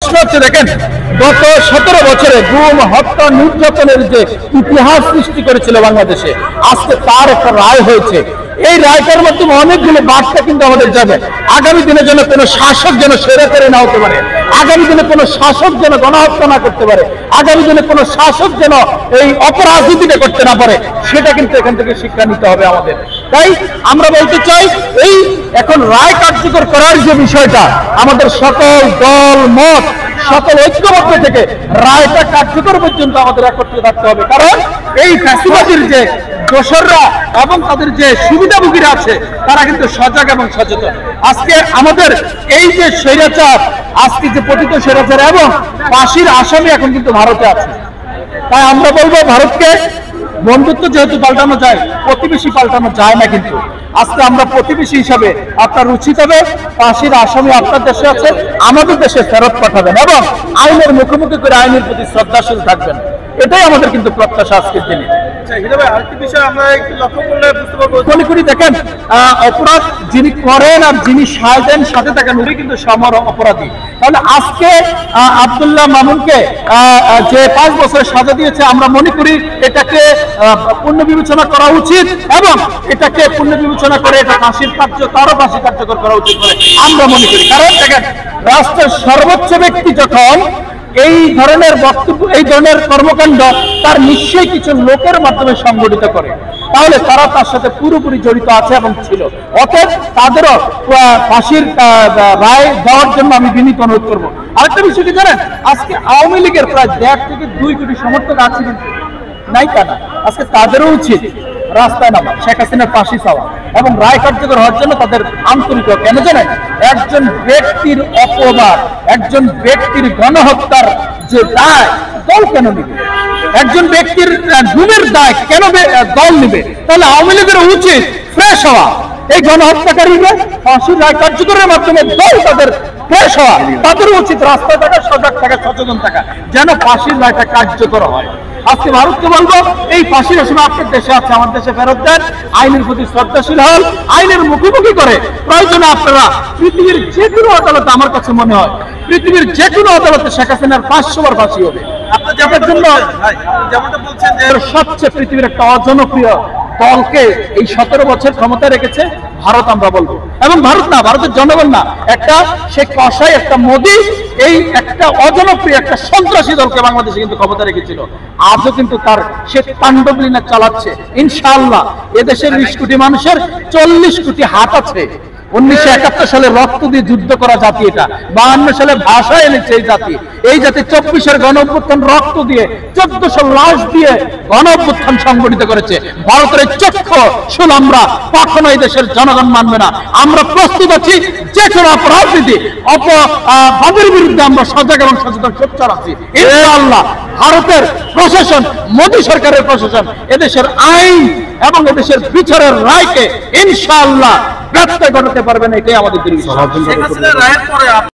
প্রশ্ন হচ্ছে, দেখেন গত 17 বছরে গুম, হত্যা, নির্যাতনের যে ইতিহাস সৃষ্টি করেছিল বাংলাদেশে, আজকে তার একটা রায় হয়েছে। এই রায়টার মাধ্যমে অনেকগুলো বার্তা কিন্তু আমাদের যাবে। আগামী দিনে যেন কোনো শাসক যেন স্বৈরাচারী না হতে পারে, আগামী দিনে কোনো শাসক যেন গণহত্যা না করতে পারে, আগামী দিনে কোনো শাসক যেন এই অপরাজনীতিটা করতে না পারে, সেটা কিন্তু এখান থেকে শিক্ষা নিতে হবে আমাদের। তাই আমরা বলতে চাই, এই এখন রায় কার্যকর করার যে বিষয়টা, আমাদের সকল দল মত সকল ঐক্যবদ্ধ থেকে রায়টা কার্যকর পর্যন্ত আমাদের একত্রে থাকতে হবে। কারণ এই ফ্যাসিবাদীর যে দোসররা এবং তাদের যে সুবিধাভোগীরা আছে, তারা কিন্তু সজাগ এবং সচেতন। আজকে আমাদের এই যে স্বৈরাচার, আজকে যে পতিত স্বৈরাচার এবং ফাঁসির আসামি এখন কিন্তু ভারতে আছে। তাই আমরা বলবো, ভারতকে বন্ধুত্ব যেহেতু পাল্টানো যায়, প্রতিবেশী পাল্টানো যায় না। কিন্তু আজকে আমরা প্রতিবেশী হিসাবে আপনার উচিত হবে ফাঁসির আসামি আপনার দেশে আছে, আমাদের দেশে ফেরত পাঠাবেন এবং আইনের মুখোমুখি করে আইনের প্রতি শ্রদ্ধাশীল থাকবেন। এটাই আমাদের কিন্তু প্রত্যাশা আজকের দিনে। আরেকটি বিষয় আমরা একটু লক্ষ্য করলে বুঝতে পারবো, মনে করি দেখেন, অপরাধ যিনি করেন আর যিনি সায় দেন সাথে থাকেন, উনি কিন্তু সমান অপরাধী। তাহলে আজকে আব্দুল্লাহ মামুনকে যে 5 বছরের সাজা দিয়েছে, আমরা মনে করি এটাকে পুনর্বিবেচনা করা উচিত এবং এটাকে পুনর্বিবেচনা করে এটা ফাঁসির তারও ফাঁসি কার্যকর করা উচিত বলে আমরা মনে করি। কারণ দেখেন, রাষ্ট্রের সর্বোচ্চ ব্যক্তি যখন এই ধরনের বক্তব্য, এই ধরনের কর্মকাণ্ড তার নিশ্চয়ই কিছু লোকের মাধ্যমে সংগঠিত করে, তাহলে তারা তার সাথে পুরোপুরি জড়িত আছে এবং ছিল। অতএব তাদেরও ফাঁসির রায় দেওয়ার জন্য আমি বিনীত অনুরোধ করবো। আরেকটা বিষয় কি জানেন, আজকে আওয়ামী লীগের প্রায় 1.5 থেকে 2 কোটি সমর্থক আছে, কিন্তু নাই কেন? আজকে তাদেরও উচিত রাস্তায় নামা, শেখ হাসিনার ফাঁসি চাওয়া এবং রায় কার্যকর হওয়ার জন্য তাদের আন্তরিক। কেন জানেন, একজন ব্যক্তির অপবাদ, একজন ব্যক্তির গণহত্যার যে দায় দল কেন নিবে? একজন ব্যক্তির গুমের দায় কেন দল নিবে? তাহলে আওয়ামী লীগের উচিত ফ্রেশ হওয়া, এই গণহত্যাকারীদের ফাঁসির রায় কার্যকরের মাধ্যমে দল তাদের ফ্রেশ হওয়া, তাদের উচিত রাস্তায় থাকা, সজাগ থাকা, সচেতন থাকা, যেন ফাঁসির রায়টা কার্যকর হয়। আজকে ভারতকে বলবো, এই ফাঁসির আসামি আপনার দেশে আছে, আমার দেশে ফেরত দেন, আইনের প্রতি শ্রদ্ধাশীল হন, আইনের মুখোমুখি করে প্রয়োজনে আপনারা পৃথিবীর যে কোনো আদালতে, আমার কাছে মনে হয় পৃথিবীর যে কোনো আদালতে শেখ হাসিনার 500 বার ফাঁসি হবে। আপনার জন্য যেমনটা বলছেন যে সবচেয়ে পৃথিবীর একটা অজনপ্রিয় দলকে এই 17 বছর ক্ষমতা রেখেছে ভারত, আমরা বলবো। এবং ভারত না, ভারতের জনগণ না, একটা শেখ কসাই, একটা মোদী, এই একটা অজনপ্রিয় একটা সন্ত্রাসী দলকে বাংলাদেশে কিন্তু ক্ষমতা রেখেছিল। আজও কিন্তু তার সে তাণ্ডবলীলা চালাচ্ছে। ইনশাআল্লাহ এদেশের 20 কোটি মানুষের 40 কোটি হাত আছে। 1971 সালে রক্ত দিয়ে যুদ্ধ করা জাতি এটা, 52 সালে ভাষা এনেছে এই জাতি। এই জাতি 24-এর গণ-অভ্যুত্থান রক্ত দিয়ে, 1400 লাশ দিয়ে গণ-অভ্যুত্থান সংগঠিত করেছে। ভারতের চক্ষু শুন আমরা কখনো এই দেশের জনগণ মানবে না। আমরা প্রস্তুত আছি যে কোনো অপরাধনীতি, অপরাধের বিরুদ্ধে আমরা সজাগ এবং সচেতন সোচ্চার আছি। ইনশাআল্লাহ ভারতের প্রশাসন, মোদী সরকারের প্রশাসন এদেশের আইন এবং এদেশের বিচারের রায়কে ইনশাআল্লাহ ব্যর্থ ঘটাতে পারবে না, এটাই আমাদের দৃঢ় বিশ্বাস।